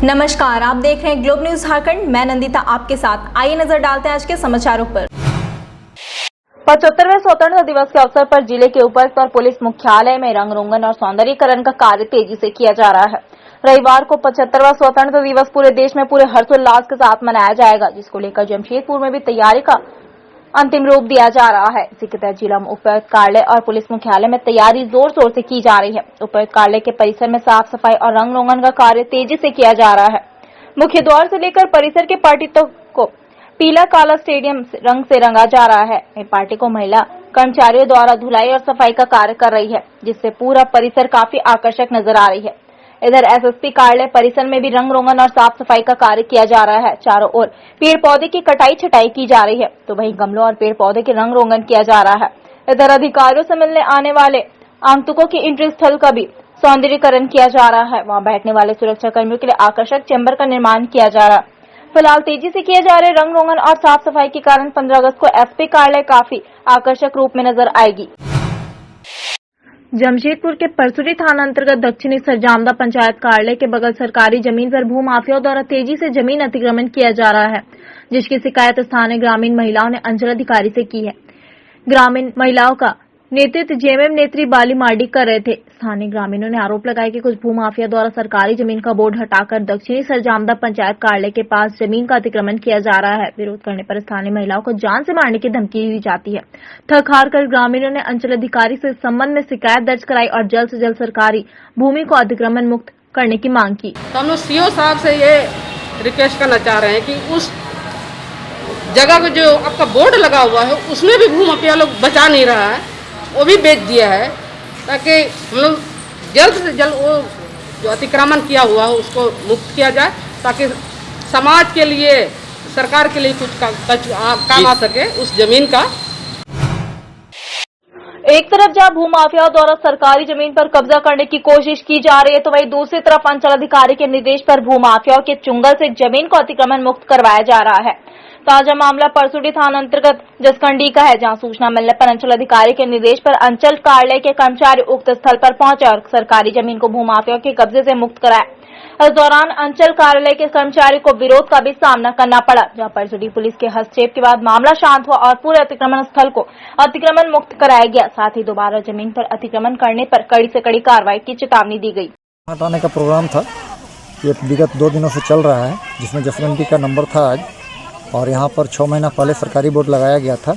नमस्कार, आप देख रहे हैं ग्लोब न्यूज झारखंड। मैं नंदिता आपके साथ। आइए नजर डालते हैं आज के समाचारों पर। 75वें स्वतंत्रता दिवस के अवसर पर जिले के उपायुक्त और पुलिस मुख्यालय में रंग रोगन और सौंदर्यीकरण का कार्य तेजी से किया जा रहा है। रविवार को 75वां स्वतंत्रता दिवस पूरे देश में पूरे हर्षोल्लास के साथ मनाया जाएगा, जिसको लेकर जमशेदपुर में भी तैयारी का अंतिम रूप दिया जा रहा है। इसी के तहत जिला उपायुक्त कार्यालय और पुलिस मुख्यालय में तैयारी जोर शोर से की जा रही है। उपायुक्त कार्यालय के परिसर में साफ सफाई और रंग रोगन का कार्य तेजी से किया जा रहा है। मुख्य द्वार से लेकर परिसर के पार्टी तक को पीला काला स्टेडियम रंग से रंगा जा रहा है। पार्टी को महिला कर्मचारियों द्वारा धुलाई और सफाई का कार्य कर रही है, जिससे पूरा परिसर काफी आकर्षक नजर आ रही है। इधर एसएसपी कार्यालय परिसर में भी रंग रोगन और साफ सफाई का कार्य किया जा रहा है। चारों ओर पेड़ पौधे की कटाई छटाई की जा रही है, तो वहीं गमलों और पेड़ पौधे के रंग रोगन किया जा रहा है। इधर अधिकारियों से मिलने आने वाले आगंतुकों की एंट्री स्थल का भी सौंदर्यीकरण किया जा रहा है। वहां बैठने वाले सुरक्षा कर्मियों के लिए आकर्षक चैम्बर का निर्माण किया जा रहा है। फिलहाल तेजी से किए जा रहे रंग रोगन और साफ सफाई के कारण 15 अगस्त को एसपी कार्यालय काफी आकर्षक रूप में नजर आएगी। जमशेदपुर के परसुरी थाना अंतर्गत दक्षिणी सरजामदा पंचायत कार्यालय के बगल सरकारी जमीन पर भूमाफियाओं द्वारा तेजी से जमीन अतिक्रमण किया जा रहा है, जिसकी शिकायत स्थानीय ग्रामीण महिलाओं ने अंचल अधिकारी से की है। ग्रामीण महिलाओं का नेतृत्व जेएमएम नेत्री बाली मार्डी कर रहे थे। स्थानीय ग्रामीणों ने आरोप लगाया कि कुछ भूमाफिया द्वारा सरकारी जमीन का बोर्ड हटाकर दक्षिणी सरजामदा पंचायत कार्यालय के पास जमीन का अतिक्रमण किया जा रहा है। विरोध करने पर स्थानीय महिलाओं को जान से मारने की धमकी दी जाती है। थक हार कर ग्रामीणों ने अंचल अधिकारी से इस संबंध में शिकायत दर्ज कराई और जल्द से जल्द सरकारी भूमि को अतिक्रमण मुक्त करने की मांग की। तो हम लोग सीओ साहब से ये रिक्वेस्ट करना चाह रहे हैं कि उस जगह को जो आपका बोर्ड लगा हुआ है उसमें भी भूमाफिया लोग बचा नहीं रहा है, वो भी बेच दिया है, ताकि हम लोग जल्द से जल्द वो जो अतिक्रमण किया हुआ है उसको मुक्त किया जाए, ताकि समाज के लिए सरकार के लिए कुछ काम आ सके उस जमीन का। एक तरफ जहां भूमाफियाओं द्वारा सरकारी जमीन पर कब्जा करने की कोशिश की जा रही है, तो वहीं दूसरी तरफ अंचल अधिकारी के निर्देश पर भूमाफियाओं के चुंगल से जमीन को अतिक्रमण मुक्त करवाया जा रहा है। ताजा मामला परसुडी थाना अंतर्गत जसखंडी का है, जहां सूचना मिलने पर अंचल अधिकारी के निर्देश पर अंचल कार्यालय के कर्मचारी उक्त स्थल पर पहुंचे और सरकारी जमीन को भूमाफियाओं के कब्जे से मुक्त कराया। इस दौरान अंचल कार्यालय के कर्मचारी को विरोध का भी सामना करना पड़ा, जहां परसुडी पुलिस के हस्तक्षेप के बाद मामला शांत हुआ और पूरे अतिक्रमण स्थल को अतिक्रमण मुक्त कराया गया। साथ ही दोबारा जमीन पर अतिक्रमण करने पर कड़ी से कड़ी कार्रवाई की चेतावनी दी गई। हटाने का प्रोग्राम था, ये विगत 2 दिनों से चल रहा है, जिसमें जसवंती का नंबर था आज, और यहाँ पर 6 महीना पहले सरकारी बोर्ड लगाया गया था,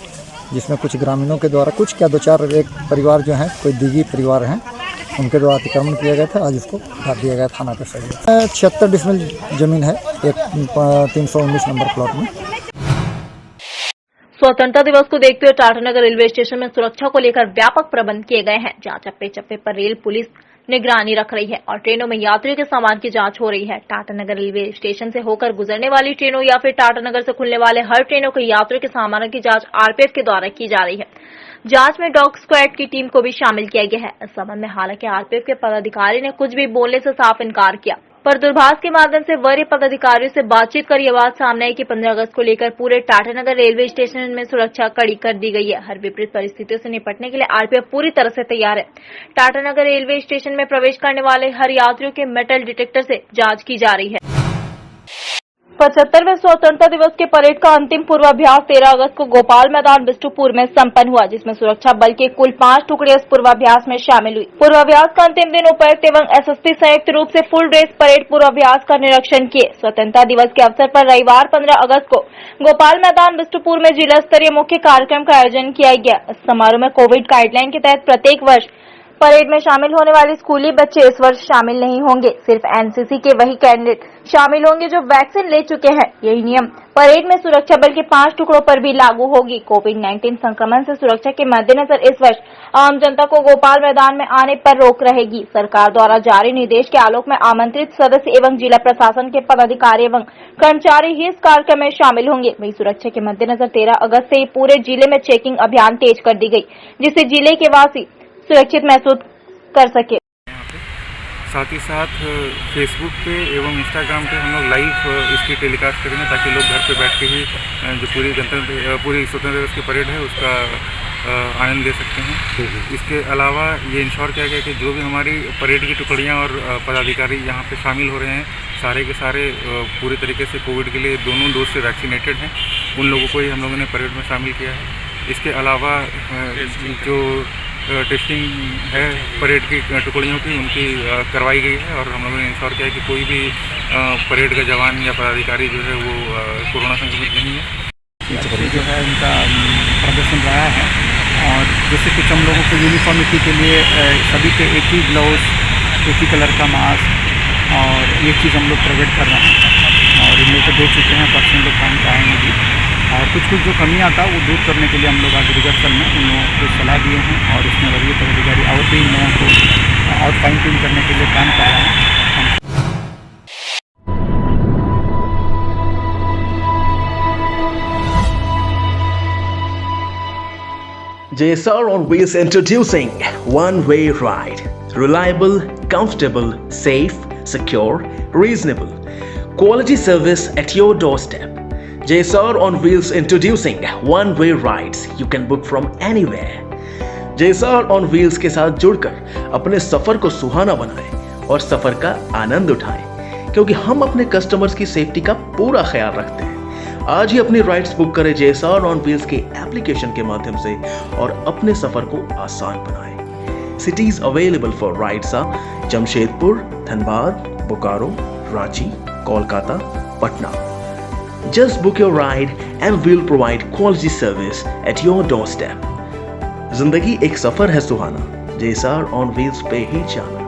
जिसमें कुछ ग्रामीणों के द्वारा कुछ क्या 2-4 एक परिवार जो हैं, कोई दिगी परिवार हैं, उनके द्वारा अतिक्रमण किया गया था। आज उसको हटा दिया गया थाना पे। सही 76 डिसमिल जमीन है एक 319 नंबर प्लॉट में। स्वतंत्रता दिवस को देखते हुए टाटानगर रेलवे स्टेशन में सुरक्षा को लेकर व्यापक प्रबंध किए गए हैं, जहां चप्पे चप्पे पर रेल पुलिस निगरानी रख रही है और ट्रेनों में यात्रियों के सामान की जांच हो रही है। टाटानगर रेलवे स्टेशन से होकर गुजरने वाली ट्रेनों या फिर टाटानगर से खुलने वाले हर ट्रेनों के यात्रियों के सामानों की जांच आरपीएफ के द्वारा की जा रही है। जांच में डॉग स्क्वाड की टीम को भी शामिल किया गया है। इस संबंध में हालांकि आरपीएफ के पदाधिकारी ने कुछ भी बोलने से साफ इनकार किया, पर दूरभाष के माध्यम से वरीय पदाधिकारियों से बातचीत कर यह बात सामने आई कि 15 अगस्त को लेकर पूरे टाटानगर रेलवे स्टेशन में सुरक्षा कड़ी कर दी गई है। हर विपरीत परिस्थितियों से निपटने के लिए आरपीएफ पूरी तरह से तैयार है। टाटानगर रेलवे स्टेशन में प्रवेश करने वाले हर यात्रियों के मेटल डिटेक्टर से जांच की जा रही है। 75वें स्वतंत्रता दिवस के परेड का अंतिम पूर्वाभ्यास 13 अगस्त को गोपाल मैदान बिष्टुपुर में संपन्न हुआ, जिसमें सुरक्षा बल के कुल 5 टुकड़े इस पूर्वाभ्यास में शामिल हुई। पूर्वाभ्यास का अंतिम दिन उपायुक्त एवं एसएसपी संयुक्त रूप से फुल ड्रेस परेड पूर्वाभ्यास का निरीक्षण किए। स्वतंत्रता दिवस के अवसर पर रविवार 15 अगस्त को गोपाल मैदान बिष्टुपुर में जिला स्तरीय मुख्य कार्यक्रम का आयोजन किया गया। इस समारोह में कोविड गाइडलाइन के तहत प्रत्येक वर्ष परेड में शामिल होने वाले स्कूली बच्चे इस वर्ष शामिल नहीं होंगे। सिर्फ एनसीसी के वही कैडेट शामिल होंगे जो वैक्सीन ले चुके हैं। यही नियम परेड में सुरक्षा बल के 5 टुकड़ों पर भी लागू होगी। कोविड-19 संक्रमण से सुरक्षा के मद्देनजर इस वर्ष आम जनता को गोपाल मैदान में आने पर रोक रहेगी। सरकार द्वारा जारी निर्देश के आलोक में आमंत्रित सदस्य एवं जिला प्रशासन के पदाधिकारी एवं कर्मचारी ही इस कार्यक्रम में शामिल होंगे। वही सुरक्षा के मद्देनजर 13 अगस्त से पूरे जिले में चेकिंग अभियान तेज कर दी गई, जिससे जिले के वासी सुरक्षित महसूस कर सके। साथ ही साथ फेसबुक पे एवं इंस्टाग्राम पे हम लोग लाइव इसकी टेलीकास्ट करेंगे, ताकि लोग घर पे बैठ के ही जो पूरी स्वतंत्रता दिवस की परेड है उसका आनंद दे सकते हैं। इसके अलावा ये इंश्योर किया गया कि जो भी हमारी परेड की टुकड़ियाँ और पदाधिकारी यहाँ पे शामिल हो रहे हैं, सारे के सारे पूरे तरीके से कोविड के लिए दोनों डोज से वैक्सीनेटेड हैं। उन लोगों को ही हम लोगों ने परेड में शामिल किया है। इसके अलावा जो टेस्टिंग है परेड की टुकड़ियों की, उनकी करवाई गई है और हम लोगों ने इंश्योर किया है कि कोई भी परेड का जवान या पदाधिकारी जो है वो कोरोना संक्रमित नहीं है। जो है उनका प्रदर्शन रहा है और जैसे कुछ हम लोगों को यूनिफॉर्मिटी के लिए सभी के एक ही ग्लव्स, एक ही कलर का मास्क और ये चीज़ हम लोग प्रोवाइड कर रहे हैं और इन लोग को दे चुके हैं। परसों लोग काम कराएंगे भी और कुछ जो कमियां था वो दूर करने के लिए हम लोग आज रिहर्सल में उन लोगों को सलाह दिए हैं और इसमें वरीय पदाधिकारी और भी इन लोगों को और फाइन ट्यून करने के लिए काम कर रहे हैं। JSR on Wheels introducing one-way ride. Reliable, comfortable, safe, secure, reasonable. Quality service at your doorstep. JSR on Wheels introducing one-way rides. You can book from anywhere. JSR on Wheels के साथ जुड़कर अपने सफर को सुहाना बनाएं और सफर का आनंद उठाएं, क्योंकि हम अपने कस्टमर्स की सेफ्टी का पूरा ख्याल रखते हैं। आज ही अपनी राइड्स बुक करें JSR ऑन व्हील्स के एप्लीकेशन के माध्यम से और अपने सफर को आसान बनाएं। Cities available for rides are Jamshedpur, Dhanbad, Bokaro, Ranchi, Kolkata, Patna. Just book your ride and we'll provide quality service at your doorstep. जिंदगी एक सफर है सुहाना, JSR ऑन व्हील्स पे ही जाना।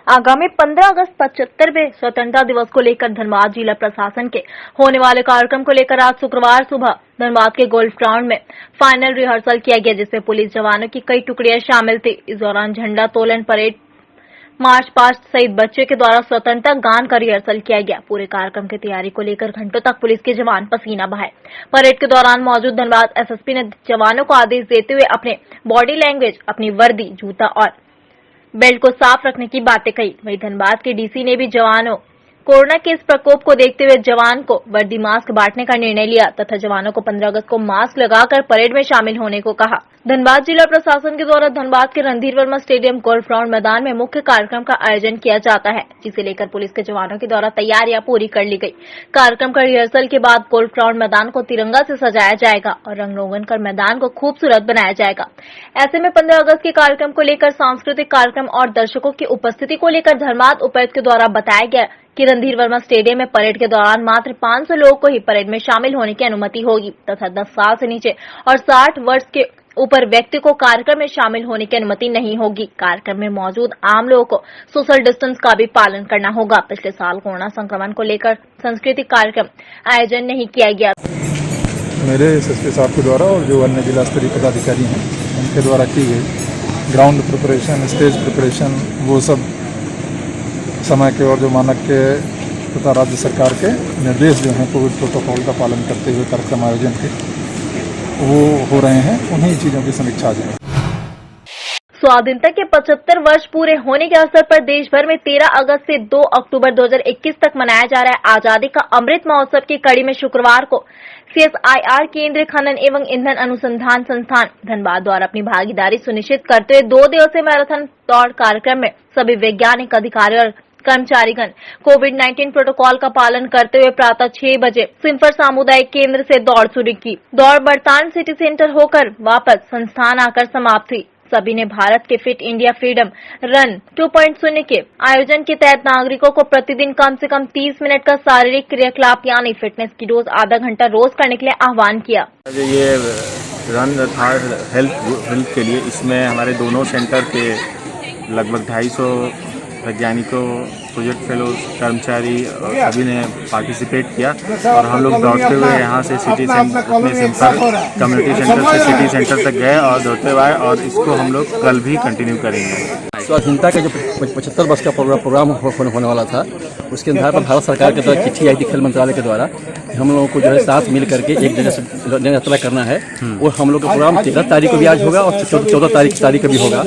आगामी 15 अगस्त 75वें स्वतंत्रता दिवस को लेकर धनबाद जिला प्रशासन के होने वाले कार्यक्रम को लेकर आज शुक्रवार सुबह धनबाद के गोल्फ ग्राउंड में फाइनल रिहर्सल किया गया, जिसमें पुलिस जवानों की कई टुकड़ियां शामिल थी। इस दौरान झंडा तोलन, परेड, मार्च पास्ट सहित बच्चे के द्वारा स्वतंत्रता गान का रिहर्सल किया गया। पूरे कार्यक्रम की तैयारी को लेकर घंटों तक पुलिस के जवान पसीना बहाए। परेड के दौरान मौजूद धनबाद एसएसपी ने जवानों को आदेश देते हुए अपने बॉडी लैंग्वेज, अपनी वर्दी, जूता और बेल्ट को साफ रखने की बातें कही। वहीं धनबाद के डीसी ने भी जवानों कोरोना के इस प्रकोप को देखते हुए जवान को वर्दी मास्क बांटने का निर्णय लिया तथा जवानों को 15 अगस्त को मास्क लगाकर परेड में शामिल होने को कहा। धनबाद जिला प्रशासन के द्वारा धनबाद के Randhir Verma stadium golf ground मैदान में मुख्य कार्यक्रम का आयोजन किया जाता है, जिसे लेकर पुलिस के जवानों के द्वारा तैयारियां पूरी कर ली गई। कार्यक्रम का रिहर्सल के बाद गोल्फ ग्राउंड मैदान को तिरंगा से सजाया जाएगा और रंग रोगन कर मैदान को खूबसूरत बनाया जाएगा। ऐसे में 15 अगस्त के कार्यक्रम को लेकर सांस्कृतिक कार्यक्रम और दर्शकों की उपस्थिति को लेकर धनबाद उपायुक्त के द्वारा बताया गया कि रणधीर वर्मा स्टेडियम में परेड के दौरान मात्र 500 लोगों को ही परेड में शामिल होने की अनुमति होगी तथा 10 साल से नीचे और 60 वर्ष के ऊपर व्यक्ति को कार्यक्रम में शामिल होने की अनुमति नहीं होगी। कार्यक्रम में मौजूद आम लोगों को सोशल डिस्टेंस का भी पालन करना होगा। पिछले साल कोरोना संक्रमण को लेकर सांस्कृतिक कार्यक्रम आयोजन नहीं किया गया। मेरे एसएसपी साहब के द्वारा और जो अन्य जिला स्तरीय पदाधिकारी हैं उनके द्वारा की गई ग्राउंड प्रिपरेशन, स्टेज प्रिपरेशन, वो सब समय के और जो मानक के तथा राज्य सरकार के निर्देश जो हैं कोविड प्रोटोकॉल का पालन करते हुए कार्यक्रम आयोजन के वो हो रहे हैं, उन्हीं चीज़ों की समीक्षा आज है। स्वाधीनता के 75 वर्ष पूरे होने के अवसर पर देश भर में 13 अगस्त से 2 अक्टूबर 2021 तक मनाया जा रहा है आजादी का अमृत महोत्सव की कड़ी में शुक्रवार को CSIR केंद्रीय खनन एवं ईंधन अनुसंधान संस्थान धनबाद द्वारा अपनी भागीदारी सुनिश्चित करते हुए 2 दिवसीय मैराथन दौड़ कार्यक्रम में सभी वैज्ञानिक अधिकारी और कर्मचारीगण कोविड-19 प्रोटोकॉल का पालन करते हुए प्रातः 6 बजे सिंफर सामुदायिक केंद्र से दौड़ शुरू की। दौड़ बड़तान सिटी सेंटर होकर वापस संस्थान आकर समाप्त हुई। सभी ने भारत के फिट इंडिया फ्रीडम रन 2.0 के आयोजन के तहत नागरिकों को प्रतिदिन कम से कम 30 मिनट का शारीरिक क्रियाकलाप यानी फिटनेस की डोज आधा घंटा रोज करने के लिए आह्वान किया। ये रन था हेल्थ के लिए, इसमें हमारे दोनों सेंटर के लगभग 250 वैज्ञानिकों, प्रोजेक्ट फेलोज, कर्मचारी और सभी ने पार्टिसिपेट किया और हम लोग दौड़ते हुए यहाँ से सिटी सेंटर अपने सिंपल कम्युनिटी सेंटर से सिटी सेंटर तक गए और दौड़ते हुए, और इसको हम लोग कल भी कंटिन्यू करेंगे। स्वाधीनता का जो 75 वर्ष का प्रोग्राम होने वाला था, उसके आधार पर भारत सरकार के द्वारा चिट्ठी आई थी खेल मंत्रालय के द्वारा, हम लोगों को जो है साथ मिल करके एक जगह से यात्रा करना है। और हम लोग का प्रोग्राम 13 तारीख को भी आज होगा और 14 तारीख को भी होगा।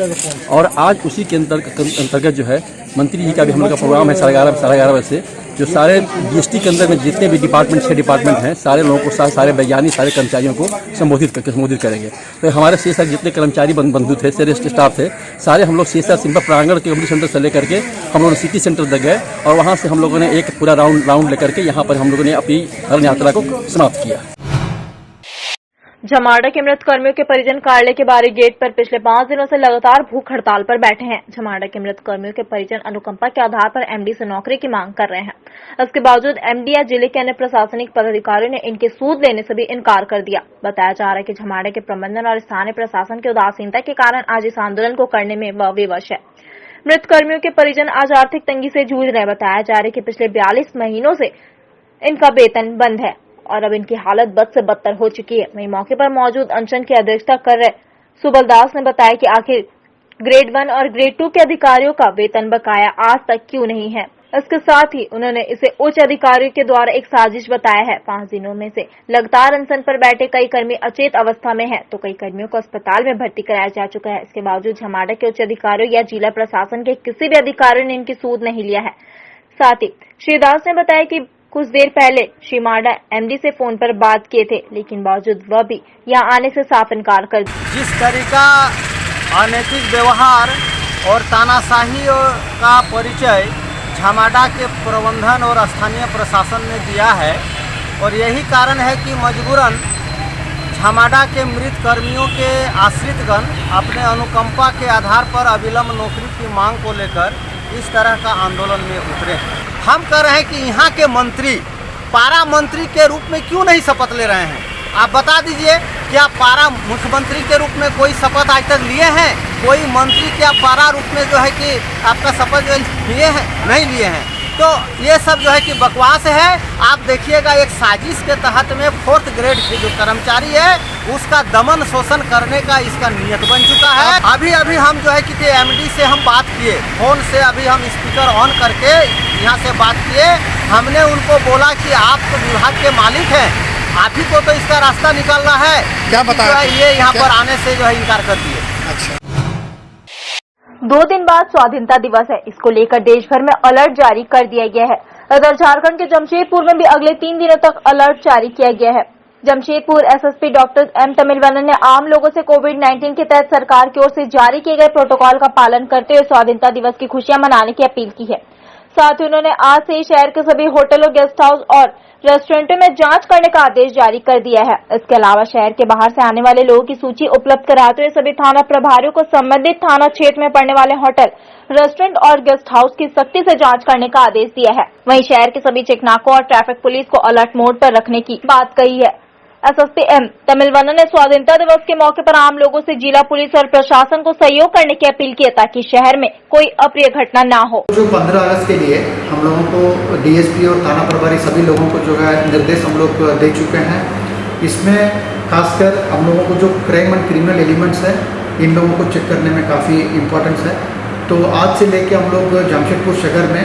और आज उसी के अंतर्गत जो है मंत्री जी का भी हम लोग का प्रोग्राम है 11:30 बजे से, जो सारे जीएसटी के अंदर में जितने भी 6 डिपार्टमेंट हैं, सारे लोगों को, सारे वैज्ञानिक, सारे कर्मचारियों को संबोधित करेंगे। तो हमारे शेषर जितने कर्मचारी बंधु थे, सारे स्टाफ थे, सारे हम लोग शेषर सिंपल प्रांगण के कम्युनिटी सेंटर से लेकर के हम लोग सिटी सेंटर तक गए और वहाँ से हम लोगों ने एक पूरा राउंड लेकर के यहाँ पर हम लोगों ने अपनी रन यात्रा को समाप्त किया। झमाड़ा के मृत कर्मियों के परिजन कार्यालय के बाहरी गेट पर पिछले 5 दिनों से लगातार भूख हड़ताल पर बैठे हैं। झमाड़ा के मृत कर्मियों के परिजन अनुकंपा के आधार पर एमडी से नौकरी की मांग कर रहे हैं। इसके बावजूद एमडी या जिले के अन्य प्रशासनिक पदाधिकारियों ने इनके सूद लेने से भी इनकार कर दिया। बताया जा रहा है कि झमाड़ा के प्रबंधन और स्थानीय प्रशासन की उदासीनता के कारण आज इस आंदोलन को करने में विवश है। मृत कर्मियों के परिजन आज आर्थिक तंगी से जूझ रहे हैं। बताया जा रहा है कि पिछले 42 महीनों से इनका वेतन बंद है और अब इनकी हालत बद से बदतर हो चुकी है। वहीं मौके पर मौजूद अनशन की अध्यक्षता कर रहे सुबल दास ने बताया कि आखिर ग्रेड 1 और ग्रेड 2 के अधिकारियों का वेतन बकाया आज तक क्यों नहीं है। इसके साथ ही उन्होंने इसे उच्च अधिकारियों के द्वारा एक साजिश बताया है। 5 दिनों में से लगातार अनशन पर बैठे कई कर्मी अचेत अवस्था में हैं, तो कई कर्मियों को अस्पताल में भर्ती कराया जा चुका है। इसके बावजूद झमाड़ा के उच्च अधिकारियों या जिला प्रशासन के किसी भी अधिकारियों ने इनकी सूद नहीं लिया है। साथ ही श्री दास ने बताया कि कुछ देर पहले श्री माडा एमडी से फोन पर बात किए थे, लेकिन बावजूद वह भी यहाँ आने से साफ इनकार कर दिया। जिस तरीका अनैतिक व्यवहार और तानाशाही का परिचय झमाड़ा के प्रबंधन और स्थानीय प्रशासन ने दिया है, और यही कारण है कि मजबूरन झमाड़ा के मृत कर्मियों के आश्रितगण अपने अनुकंपा के आधार पर अविलंब नौकरी की मांग को लेकर इस तरह का आंदोलन में उतरे हैं। हम कह रहे हैं कि यहाँ के मंत्री पारा मंत्री के रूप में क्यों नहीं शपथ ले रहे हैं? आप बता दीजिए, क्या पारा मुख्यमंत्री के रूप में कोई शपथ आज तक लिए हैं? कोई मंत्री क्या पारा रूप में जो है कि आपका शपथ लिए हैं? नहीं लिए हैं। तो ये सब जो है कि बकवास है। आप देखिएगा, एक साजिश के तहत में 4th ग्रेड के जो कर्मचारी है उसका दमन शोषण करने का इसका नियत बन चुका है। अभी हम जो है कि एमडी से हम बात किए, फोन से अभी हम स्पीकर ऑन करके यहाँ से बात किए। हमने उनको बोला कि आप तो विभाग के मालिक हैं, आप ही को तो इसका रास्ता निकालना है। क्या बताया? ये यहाँ पर आने से जो है इनकार कर दिए। अच्छा, 2 दिन बाद स्वाधीनता दिवस है, इसको लेकर देश भर में अलर्ट जारी कर दिया गया है। इधर झारखंड के जमशेदपुर में भी अगले 3 दिनों तक अलर्ट जारी किया गया है। Jamshedpur SSP doctor M Tamilvanan ने आम लोगों से कोविड-19 के तहत सरकार की ओर से जारी किए गए प्रोटोकॉल का पालन करते हुए स्वाधीनता दिवस की खुशियां मनाने की अपील की है। साथ ही उन्होंने आज से ही शहर के सभी होटलों, गेस्ट हाउस और रेस्टोरेंटों में जांच करने का आदेश जारी कर दिया है। इसके अलावा शहर के बाहर से आने वाले लोगों की सूची उपलब्ध कराते हुए सभी थाना प्रभारियों को संबंधित थाना क्षेत्र में पड़ने वाले होटल, रेस्टोरेंट और गेस्ट हाउस की सख्ती से जांच करने का आदेश दिया है। वहीं शहर के सभी चेकनाकों और ट्रैफिक पुलिस को अलर्ट मोड पर रखने की बात कही है। एसएसपी एम तमिलवानन ने स्वाधीनता दिवस के मौके पर आम लोगों से जिला पुलिस और प्रशासन को सहयोग करने की अपील की है, ताकि शहर में कोई अप्रिय घटना न हो। जो 15 अगस्त के लिए हम लोगों को डीएसपी और थाना प्रभारी सभी लोगों को जो है निर्देश हम लोग दे चुके हैं। इसमें खासकर हम लोगों को जो क्राइम एंड क्रिमिनल एलिमेंट्स है, इन लोगों को चेक करने में काफ़ी इम्पोर्टेंस है। तो आज से लेके हम लोग जमशेदपुर शहर में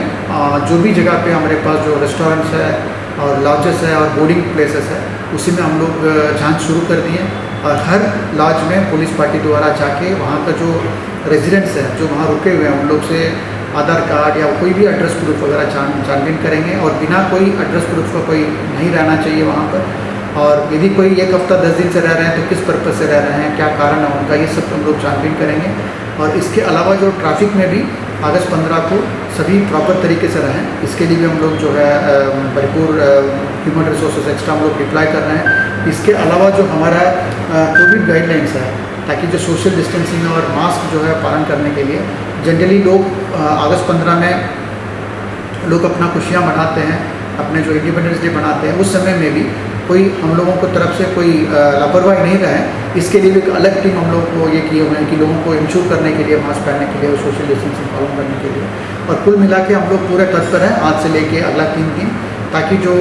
जो भी जगह पे हमारे पास जो रेस्टोरेंट्स है और लॉजेस है और बोर्डिंग प्लेसेस है, उसी में हम लोग जांच शुरू कर दिए। और हर लॉज में पुलिस पार्टी द्वारा जाके वहाँ का जो रेजिडेंट्स है, जो वहाँ रुके हुए हैं, उन लोग से आधार कार्ड या कोई भी एड्रेस प्रूफ वगैरह छानबीन करेंगे। और बिना कोई एड्रेस प्रूफ का कोई नहीं रहना चाहिए वहाँ पर। और यदि कोई 1 हफ्ता 10 दिन से रह रहे हैं तो किस पर्पज़ से रह रहे हैं, क्या कारण है उनका, ये सब हम लोग छानबीन करेंगे। और इसके अलावा जो ट्रैफिक में भी अगस्त 15 को सभी प्रॉपर तरीके से रहें, इसके लिए भी हम लोग जो है भरपूर ह्यूमन रिसोर्सेज एक्स्ट्रा हम लोग डिप्लॉय कर रहे हैं। इसके अलावा जो हमारा कोविड गाइडलाइंस है, ताकि जो सोशल डिस्टेंसिंग और मास्क जो है पालन करने के लिए जनरली लोग अगस्त 15 में लोग अपना खुशियाँ मनाते हैं, अपने जो इंडिपेंडेंस डे मनाते हैं, उस समय में भी कोई हम लोगों को तरफ से कोई लापरवाही नहीं रहे, इसके लिए भी एक अलग टीम हम लोग को ये किए हुए हैं कि लोगों को इंश्योर करने के लिए, मास्क पहनने के लिए और सोशल डिस्टेंसिंग पालन करने के लिए। और कुल मिला के हम लोग पूरे तत्पर हैं आज से लेके अगला 3 दिन, ताकि जो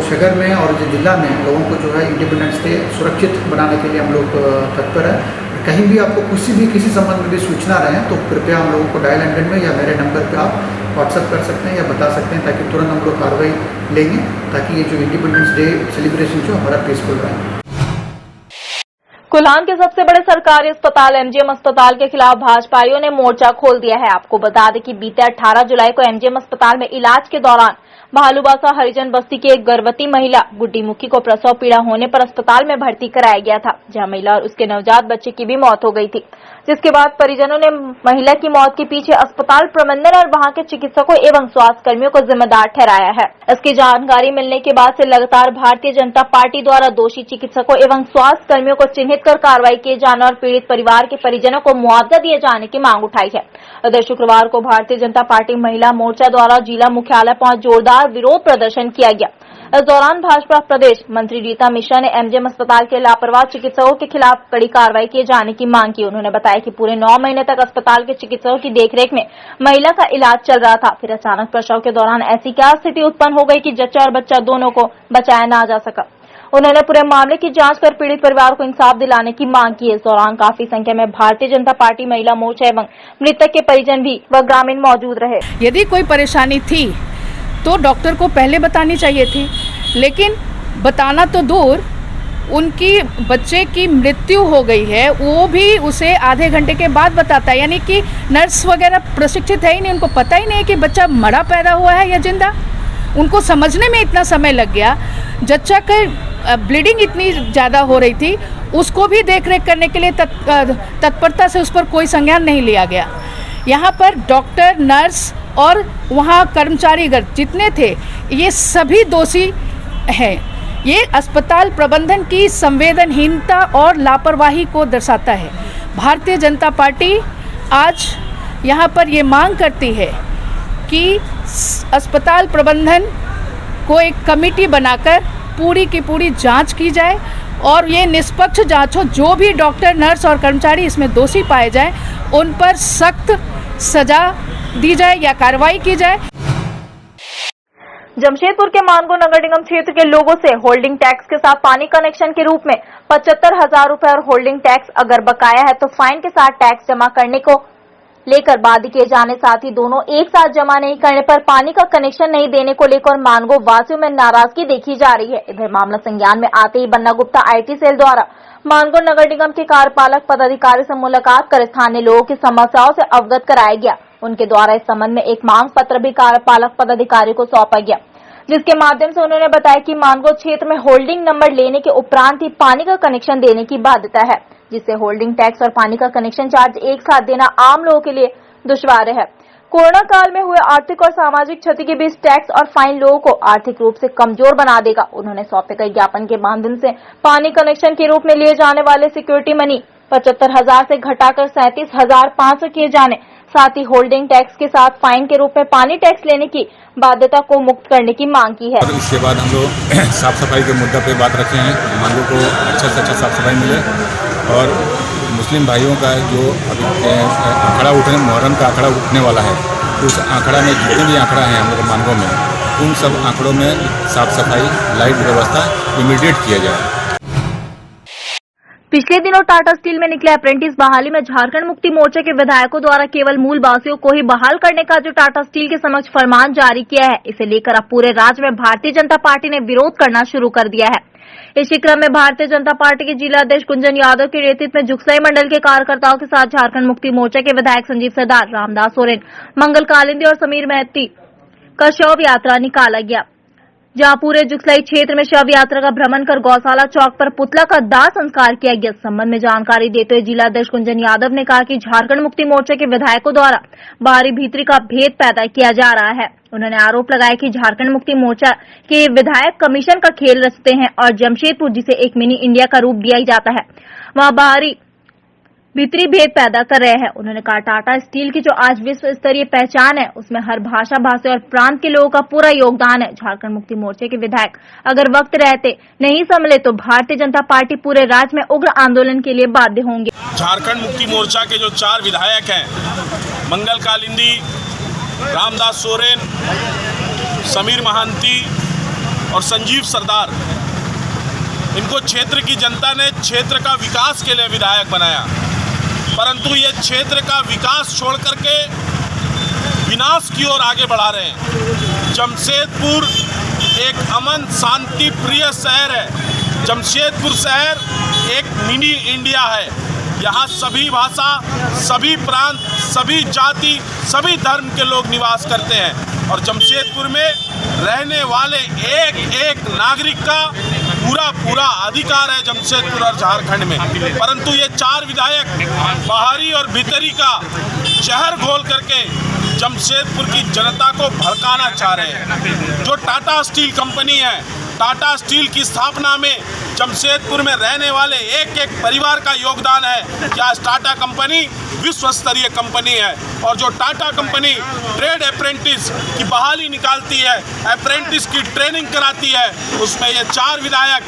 शहर में और जो जिला में लोगों को जो है इंडिपेंडेंस डे सुरक्षित बनाने के लिए हम लोग तत्पर हैं। कहीं भी आपको किसी संबंध में भी सूचना रहे तो कृपया हम लोगों को डायल 100 में या मेरे नंबर पे आप व्हाट्सएप कर सकते हैं या बता सकते हैं, ताकि तुरंत हम लोग कार्रवाई लेंगे, ताकि ये जो इंडिपेंडेंस डे सेलिब्रेशन जो हमारा पीसफुल रहे। कोल्हान के सबसे बड़े सरकारी अस्पताल एमजीएम अस्पताल के खिलाफ भाजपाइयों ने मोर्चा खोल दिया है। आपको बता दें कि बीते 18 जुलाई को एमजीएम अस्पताल में इलाज के दौरान भालूबासा हरिजन बस्ती की एक गर्भवती महिला गुड्डी मुखी को प्रसव पीड़ा होने पर अस्पताल में भर्ती कराया गया था, जहां महिला और उसके नवजात बच्चे की भी मौत हो गई थी, जिसके बाद परिजनों ने महिला की मौत के पीछे अस्पताल प्रबंधन और वहां के चिकित्सकों एवं स्वास्थ्य कर्मियों को जिम्मेदार ठहराया है। इसकी जानकारी मिलने के बाद से लगातार भारतीय जनता पार्टी द्वारा दोषी चिकित्सकों एवं स्वास्थ्य कर्मियों को चिन्हित कर कार्रवाई किए जाने और पीड़ित परिवार के परिजनों को मुआवजा दिए जाने की मांग उठाई है। इधर शुक्रवार को भारतीय जनता पार्टी महिला मोर्चा द्वारा जिला मुख्यालय पहुंच जोरदार विरोध प्रदर्शन किया गया। इस दौरान भाजपा प्रदेश मंत्री रीता मिश्रा ने एमजीएम अस्पताल के लापरवाह चिकित्सकों के खिलाफ कड़ी कार्रवाई किए जाने की मांग की। उन्होंने बताया कि पूरे 9 महीने तक अस्पताल के चिकित्सकों की देखरेख में महिला का इलाज चल रहा था, फिर अचानक प्रसव के दौरान ऐसी क्या स्थिति उत्पन्न हो गई कि जच्चा और बच्चा दोनों को बचाया ना जा सका। उन्होंने पूरे मामले की जांच कर पीड़ित परिवार को इंसाफ दिलाने की मांग की। इस दौरान काफी संख्या में भारतीय जनता पार्टी महिला मोर्चा एवं मृतक के परिजन भी व ग्रामीण मौजूद रहे। यदि कोई परेशानी थी तो डॉक्टर को पहले बतानी चाहिए थी, लेकिन बताना तो दूर, उनकी बच्चे की मृत्यु हो गई है वो भी उसे आधे घंटे के बाद बताता है, यानी कि नर्स वगैरह प्रशिक्षित है ही नहीं, उनको पता ही नहीं कि बच्चा मरा पैदा हुआ है या जिंदा। उनको समझने में इतना समय लग गया। जच्चा का ब्लीडिंग इतनी ज़्यादा हो रही थी, उसको भी देखरेख करने के लिए तत्परता से उस पर कोई संज्ञान नहीं लिया गया। यहाँ पर डॉक्टर, नर्स और वहाँ कर्मचारीगण जितने थे ये सभी दोषी हैं। ये अस्पताल प्रबंधन की संवेदनहीनता और लापरवाही को दर्शाता है। भारतीय जनता पार्टी आज यहाँ पर ये मांग करती है कि अस्पताल प्रबंधन को एक कमेटी बनाकर पूरी की पूरी जांच की जाए और ये निष्पक्ष जांच हो। जो भी डॉक्टर, नर्स और कर्मचारी इसमें दोषी पाए जाएं, उन पर सख्त सजा दी जाए या कार्रवाई की जाए। जमशेदपुर के मानगो नगर निगम क्षेत्र के लोगों से होल्डिंग टैक्स के साथ पानी कनेक्शन के रूप में 75,000 रुपए और होल्डिंग टैक्स अगर बकाया है तो फाइन के साथ टैक्स जमा करने को लेकर वादी किए जाने, साथ ही दोनों एक साथ जमा नहीं करने पर पानी का कनेक्शन नहीं देने को लेकर मानगो वासियों में नाराजगी देखी जा रही है। इधर मामला संज्ञान में आते ही बन्ना गुप्ता आईटी सेल द्वारा मानगो नगर निगम के कार्यपालक पदाधिकारी से मुलाकात कर स्थानीय लोगों की समस्याओं से अवगत कराया गया। उनके द्वारा इस संबंध में एक मांग पत्र भी कार्यपालक पदाधिकारी को सौंपा गया, जिसके माध्यम से उन्होंने बताया कि मानगो क्षेत्र में होल्डिंग नंबर लेने के उपरांत ही पानी का कनेक्शन देने की बाध्यता है, जिससे होल्डिंग टैक्स और पानी का कनेक्शन चार्ज एक साथ देना आम लोगों के लिए दुश्वार है। कोरोना काल में हुए आर्थिक और सामाजिक क्षति के बीच टैक्स और फाइन लोगों को आर्थिक रूप से कमजोर बना देगा। उन्होंने सौंपे गए ज्ञापन के माध्यम से पानी कनेक्शन के रूप में लिए जाने वाले सिक्योरिटी मनी 75,000 से घटाकर 37,500 किए जाने, साथ ही होल्डिंग टैक्स के साथ फाइन के रूप में पानी टैक्स लेने की बाध्यता को मुक्त करने की मांग की है। और इसके बाद हम लोग साफ सफाई के मुद्दा पे बात रखे हैं, मानगो को अच्छा से अच्छा साफ सफाई मिले और मुस्लिम भाइयों का जो अभी आंकड़ा उठने, मुहर्रम का आंकड़ा उठने वाला है, उस आंकड़ा में जितने भी आंकड़ा हैं हम लोग मानगो में, उन सब आंकड़ों में साफ सफाई, लाइट व्यवस्था इमीडिएट किया जाए। पिछले दिनों टाटा स्टील में निकले अप्रेंटिस बहाली में झारखंड मुक्ति मोर्चा के विधायकों द्वारा केवल मूल वासियों को ही बहाल करने का जो टाटा स्टील के समक्ष फरमान जारी किया है, इसे लेकर अब पूरे राज्य में भारतीय जनता पार्टी ने विरोध करना शुरू कर दिया है। इसी क्रम में भारतीय जनता पार्टी के जिला अध्यक्ष कुंजन यादव के नेतृत्व में जुगसई मंडल के कार्यकर्ताओं के साथ झारखंड मुक्ति मोर्चा के विधायक संजीव सरदार, रामदास सोरेन, मंगल कालिंदी और समीर महती का शव यात्रा निकाला गया, जहां पूरे जुगसलाई क्षेत्र में शव यात्रा का भ्रमण कर गौशाला चौक पर पुतला का दाह संस्कार किया गया। इस संबंध में जानकारी देते हुए जिला अध्यक्ष कुंजन यादव ने कहा कि झारखंड मुक्ति मोर्चा के विधायकों द्वारा बाहरी भीतरी का भेद पैदा किया जा रहा है। उन्होंने आरोप लगाया कि झारखंड मुक्ति मोर्चा के विधायक कमीशन का खेल रचते हैं और जमशेदपुर, जिसे एक मिनी इंडिया का रूप दिया जाता है, वहां बाहरी भीतरी भेद पैदा कर रहे हैं। उन्होंने कहा टाटा स्टील की जो आज विश्व स्तरीय पहचान है, उसमें हर भाषा भाषा और प्रांत के लोगों का पूरा योगदान है। झारखंड मुक्ति मोर्चे के विधायक अगर वक्त रहते नहीं संभले तो भारतीय जनता पार्टी पूरे राज्य में उग्र आंदोलन के लिए बाध्य होंगे। झारखंड मुक्ति मोर्चा के जो 4 विधायक हैं, मंगल कालिंदी, रामदास सोरेन, समीर महांती और संजीव सरदार, इनको क्षेत्र की जनता ने क्षेत्र का विकास के लिए विधायक बनाया, परंतु ये क्षेत्र का विकास छोड़ करके विनाश की ओर आगे बढ़ा रहे हैं। जमशेदपुर एक अमन शांति प्रिय शहर है। जमशेदपुर शहर एक मिनी इंडिया है। यहाँ सभी भाषा, सभी प्रांत, सभी जाति, सभी धर्म के लोग निवास करते हैं और जमशेदपुर में रहने वाले एक नागरिक का पूरा अधिकार है जमशेदपुर और झारखंड में। परंतु ये 4 विधायक बाहरी और भीतरी का जहर घोल करके जमशेदपुर की जनता को भड़काना चाह रहे हैं। जो टाटा स्टील कंपनी है, टाटा स्टील की स्थापना में जमशेदपुर में रहने वाले एक परिवार का योगदान है। क्या टाटा कंपनी विश्व स्तरीय कंपनी है और जो टाटा कंपनी ट्रेड अप्रेंटिस की बहाली निकालती है, अप्रेंटिस की ट्रेनिंग कराती है, उसमें ये 4 विधायक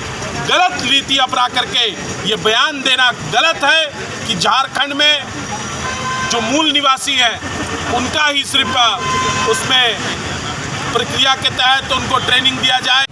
गलत रीति अपना करके ये बयान देना गलत है कि झारखंड में जो मूल निवासी हैं उनका ही सिर्फ उसमें प्रक्रिया के तहत उनको ट्रेनिंग दिया जाए।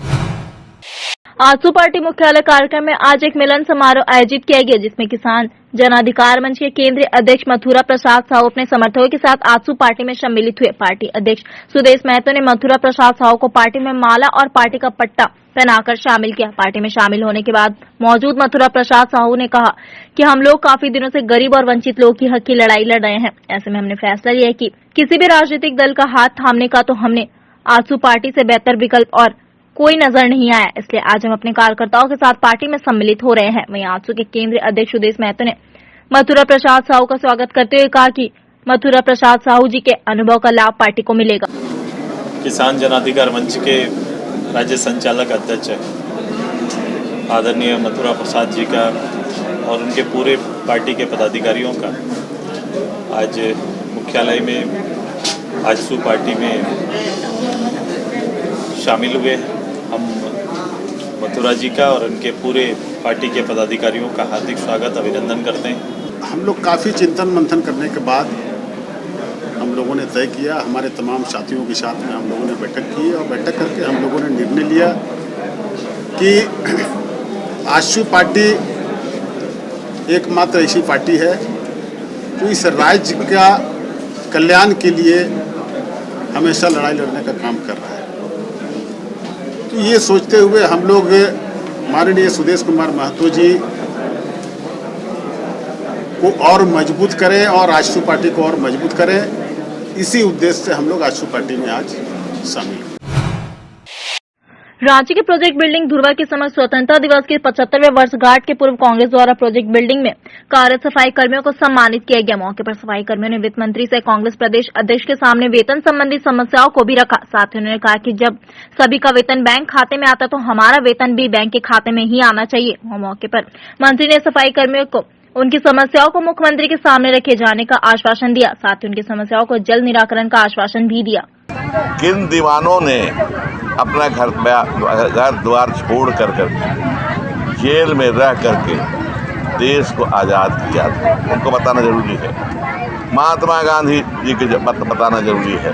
आजसू पार्टी मुख्यालय कार्यक्रम में आज एक मिलन समारोह आयोजित किया गया, जिसमें किसान जन अधिकार मंच के केंद्रीय अध्यक्ष मथुरा प्रसाद साहू अपने समर्थकों के साथ आजसू पार्टी में सम्मिलित हुए। पार्टी अध्यक्ष सुदेश महतो ने मथुरा प्रसाद साहू को पार्टी में माला और पार्टी का पट्टा पहनाकर शामिल किया। पार्टी में शामिल होने के बाद मौजूद मथुरा प्रसाद साहू ने कहा कि हम लोग काफी दिनों से गरीब और वंचित लोगों की हक की लड़ाई लड़ रहे हैं। ऐसे में हमने फैसला लिया कि किसी भी राजनीतिक दल का हाथ थामने का, तो हमने आजसू पार्टी से बेहतर विकल्प और कोई नजर नहीं आया। इसलिए आज हम अपने कार्यकर्ताओं के साथ पार्टी में सम्मिलित हो रहे हैं। वहीं आजसू के केंद्रीय अध्यक्ष सुदेश महतो ने मथुरा प्रसाद साहू का स्वागत करते हुए कहा कि मथुरा प्रसाद साहू जी के अनुभव का लाभ पार्टी को मिलेगा। किसान जन अधिकार मंच के राज्य संचालक अध्यक्ष आदरणीय मथुरा प्रसाद जी का और उनके पूरे पार्टी के पदाधिकारियों का आज मुख्यालय में आजसू पार्टी में शामिल हुए। हम मथुरा जी का और उनके पूरे पार्टी के पदाधिकारियों का हार्दिक स्वागत अभिनंदन करते हैं। हम लोग काफ़ी चिंतन मंथन करने के बाद हम लोगों ने तय किया, हमारे तमाम साथियों के साथ में हम लोगों ने बैठक की और बैठक करके हम लोगों ने निर्णय लिया कि आजसू पार्टी एकमात्र ऐसी पार्टी है जो इस राज्य का कल्याण के लिए हमेशा लड़ाई लड़ने का काम कर रहा है। तो ये सोचते हुए हम लोग माननीय सुदेश कुमार महतो जी को और मजबूत करें और आजसू पार्टी को और मजबूत करें, इसी उद्देश्य से हम लोग आजसू पार्टी में आज शामिल। रांची के प्रोजेक्ट बिल्डिंग धुरवा के समक्ष स्वतंत्रता दिवस के 75वें वर्षगांठ के पूर्व कांग्रेस द्वारा प्रोजेक्ट बिल्डिंग में कार्यरत सफाई कर्मियों को सम्मानित किया गया। मौके पर सफाई कर्मियों ने वित्त मंत्री से कांग्रेस प्रदेश अध्यक्ष के सामने वेतन संबंधी समस्याओं को भी रखा। साथ ही उन्होंने कहा कि जब सभी का वेतन बैंक खाते में आता तो हमारा वेतन भी बैंक के खाते में ही आना चाहिए। मौके पर मंत्री ने सफाई कर्मियों को उनकी समस्याओं को मुख्यमंत्री के सामने रखे जाने का आश्वासन दिया। साथ ही उनकी समस्याओं को जल्द निराकरण का आश्वासन भी दिया। किन दीवानों ने अपना घर द्वार छोड़ कर जेल में रह करके देश को आज़ाद किया था, उनको बताना जरूरी है। महात्मा गांधी जी के बताना जरूरी है।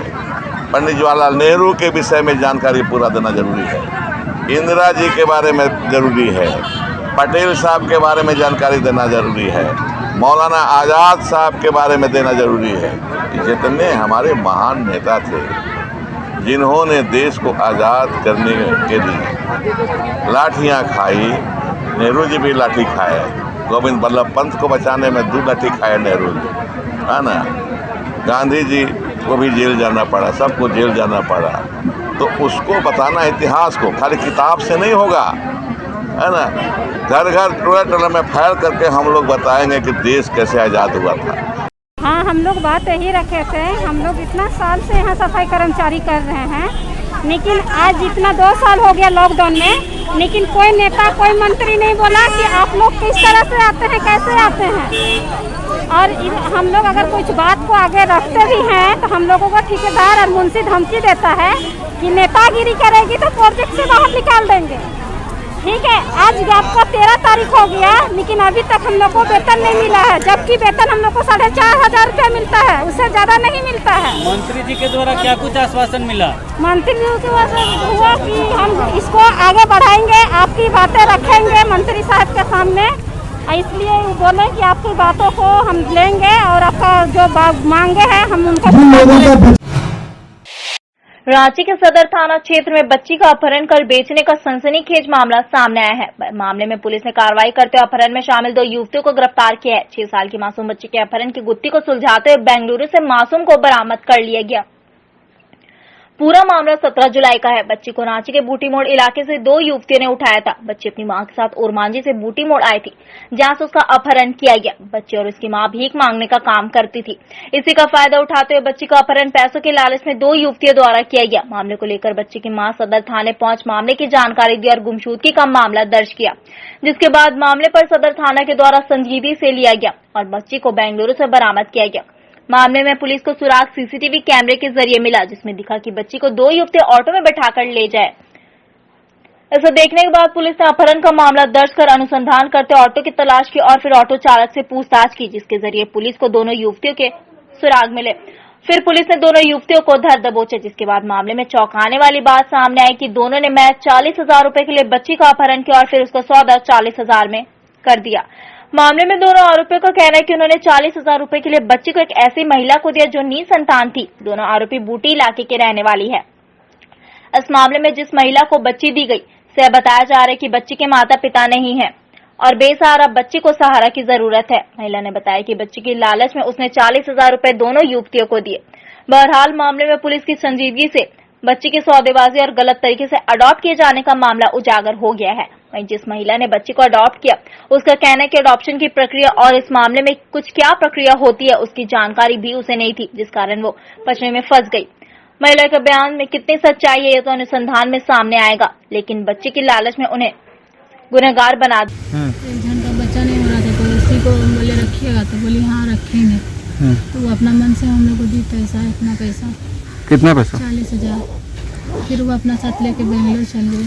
पंडित जवाहरलाल नेहरू के विषय में जानकारी पूरा देना जरूरी है। इंदिरा जी के बारे में जरूरी है। पटेल साहब के बारे में जानकारी देना जरूरी है। मौलाना आज़ाद साहब के बारे में देना जरूरी है। जितने हमारे महान नेता थे जिन्होंने देश को आज़ाद करने के लिए लाठियाँ खाई, नेहरू जी भी लाठी खाए। गोविंद बल्लभ पंत को बचाने में 2 लाठी खाए नेहरू जी, है ना। गांधी जी को भी जेल जाना पड़ा, सबको जेल जाना पड़ा। तो उसको बताना इतिहास को खाली किताब से नहीं होगा, है ना। घर घर टोला टोला में फैल करके हम लोग बताएंगे कि देश कैसे आज़ाद हुआ था। हाँ, हम लोग बात यही रखे थे। हम लोग इतना साल से यहाँ सफाई कर्मचारी कर रहे हैं, लेकिन आज इतना 2 साल हो गया लॉकडाउन में, लेकिन कोई नेता कोई मंत्री नहीं बोला कि आप लोग किस तरह से आते हैं, कैसे आते हैं। और हम लोग अगर कुछ बात को आगे रखते भी हैं तो हम लोगों को ठेकेदार और मुंशी धमकी देता है कि नेतागिरी करेगी तो प्रोजेक्ट से बाहर निकाल देंगे। ठीक है, आज आपको 13 तारीख हो गया, लेकिन अभी तक हम लोग को वेतन नहीं मिला है, जबकि वेतन हम लोग को 4,500 रुपया मिलता है, उससे ज्यादा नहीं मिलता है। मंत्री जी के द्वारा क्या कुछ आश्वासन मिला? मंत्री जी के द्वारा हुआ कि हम इसको आगे बढ़ाएंगे, आपकी बातें रखेंगे मंत्री साहब के सामने, इसलिए बोले कि आपकी बातों को हम लेंगे और आपका जो मांगे हैं हम उनको। रांची के सदर थाना क्षेत्र में बच्ची का अपहरण कर बेचने का सनसनीखेज मामला सामने आया है। मामले में पुलिस ने कार्रवाई करते हुए अपहरण में शामिल 2 युवतियों को गिरफ्तार किया है। 6 साल की मासूम बच्ची के अपहरण की गुत्थी को सुलझाते हुए बेंगलुरु से मासूम को बरामद कर लिया गया। पूरा मामला 17 जुलाई का है। बच्ची को रांची के बूटी मोड़ इलाके से 2 युवतियों ने उठाया था। बच्ची अपनी मां के साथ ओरमांझी से बूटी मोड़ आई थी, जहां से उसका अपहरण किया गया। बच्ची और उसकी मां भीख मांगने का काम करती थी। इसी का फायदा उठाते हुए बच्ची का अपहरण पैसों के लालच में 2 युवतियों द्वारा किया गया। मामले को लेकर बच्ची की मां सदर थाने पहुंच मामले की जानकारी दी और गुमशुदगी का मामला दर्ज किया, जिसके बाद मामले पर सदर थाना के द्वारा संजीदगी से लिया गया और बच्ची को बेंगलुरु से बरामद किया गया। मामले में पुलिस को सुराग सीसीटीवी कैमरे के जरिए मिला, जिसमें दिखा कि बच्ची को 2 युवती ऑटो में बैठाकर ले जाए। ऐसा देखने के बाद पुलिस ने अपहरण का मामला दर्ज कर अनुसंधान करते ऑटो की तलाश की और फिर ऑटो चालक से पूछताछ की, जिसके जरिए पुलिस को दोनों युवतियों के सुराग मिले। फिर पुलिस ने दोनों युवतियों को धर दबोचे, जिसके बाद मामले में चौंकाने वाली बात सामने आई कि दोनों ने महज 40,000 रुपए के लिए बच्ची का अपहरण किया और फिर उसका सौदा 40,000 में कर दिया। मामले में दोनों आरोपियों का कहना है कि उन्होंने 40,000 रुपए के लिए बच्ची को एक ऐसी महिला को दिया जो निसंतान थी। दोनों आरोपी बूटी इलाके के रहने वाली है। इस मामले में जिस महिला को बच्ची दी गई से बताया जा रहा है कि बच्ची के माता पिता नहीं है और बेसहारा बच्ची को सहारा की जरूरत है। महिला ने बताया कि बच्ची की लालच में उसने 40,000 रुपए दोनों युवतियों को दिए। बहरहाल मामले में पुलिस की संजीदगी से बच्ची की सौदेबाजी और गलत तरीके से अडॉप्ट किए जाने का मामला उजागर हो गया है। वहीं जिस महिला ने बच्ची को अडॉप्ट किया उसका कहना है कि अडॉप्शन की प्रक्रिया और इस मामले में कुछ क्या प्रक्रिया होती है उसकी जानकारी भी उसे नहीं थी, जिस कारण वो पचड़े में फंस गई। महिला के बयान में कितनी सच्चाई है ये तो अनुसंधान में सामने आएगा, लेकिन बच्ची की लालच में उन्हें गुनहगार बना दिया। 1 घंटा बच्चा नहीं हो रहा था तो उसी को बोले रखिएगा, तो बोली हाँ रखेंगे। तो वो अपना मन से हम लोग को दी पैसा, इतना पैसा। कितना पैसा? 40,000। फिर वो अपना साथ लेके बेंगलोर चल गए।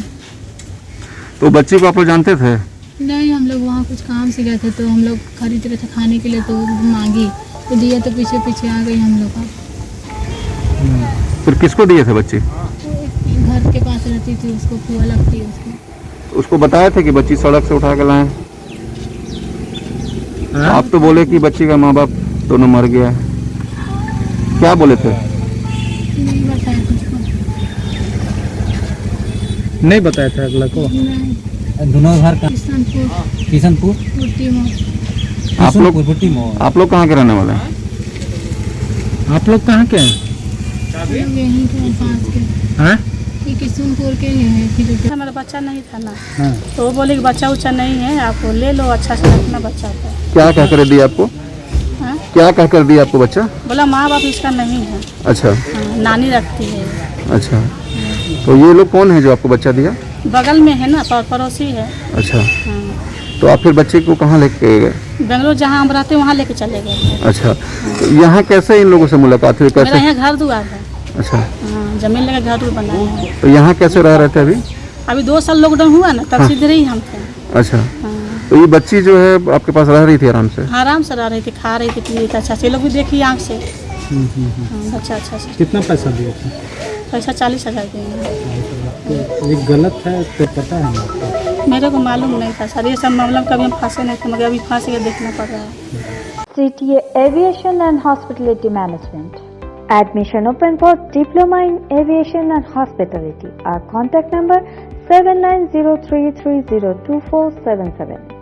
तो बच्ची को आप लोग जानते थे? नहीं, हम लोग वहाँ कुछ काम से गए थे तो हम लोग खरीद रहे थे खाने के लिए, तो मांगी तो दिया, तो पीछे पीछे आ गई हम लोग का। फिर किसको दिए थे बच्ची? घर के पास रहती थी, उसको फुआ लगती है उसको बताया था कि बच्ची सड़क से उठा के लाए? आप तो बोले कि बच्ची का माँ बाप दोनों मर गया है, क्या बोले थे? नहीं बताया कुछ। नहीं बताया था अगला को? दोनों घर का किशनपुर आप लोग कहाँ के रहने वाले हैं? आप लोग कहाँ के हैं? यहीं के पास के किशनपुर के ही है। हमारा बच्चा नहीं था ना, तो वो बोले कि बच्चा उच्चा नहीं है, आपको ले लो, अच्छा से रखना बच्चा को। क्या कह कर दिया आपको? क्या कह कर दिया आपको बच्चा? बोला माँ बाप इसका नहीं है। अच्छा। नानी रखती है। अच्छा, तो ये लोग कौन है जो आपको बच्चा दिया? बगल में है ना, पड़ोसी है। अच्छा, तो आप फिर बच्चे को कहाँ लेके गए? बेंगलोर जहाँ हम रहते वहाँ लेके चले गए। अच्छा, तो यहाँ कैसे इन लोगों से मुलाकात हुई? कैसे? मेरा यहाँ घर दुआर है। अच्छा, जमीन लेकर घर दुआर बनाया है। तो यहाँ कैसे रह रहे थे अभी? अभी 2 साल लॉकडाउन हुआ ना, तब सीधे ही हम थे। अच्छा, तो ये बच्ची जो है आपके पास रह रही थी आराम से? आराम से रह रही थी, खा रही थी, पी रही थी, अच्छा से लोग भी देखिए आँख से। अच्छा से। कितना पैसा दिया था? पैसा 40,000 दिए। ये गलत है तो पता है? मेरे को मालूम नहीं था सर, ये सब मामला में कभी हम फंसे नहीं थे, मगर अभी फंस के देखना पड़ रहा है। CTA Aviation and Hospitality Management. Admission open for Diploma in Aviation and Hospitality. Our contact number 7903302477.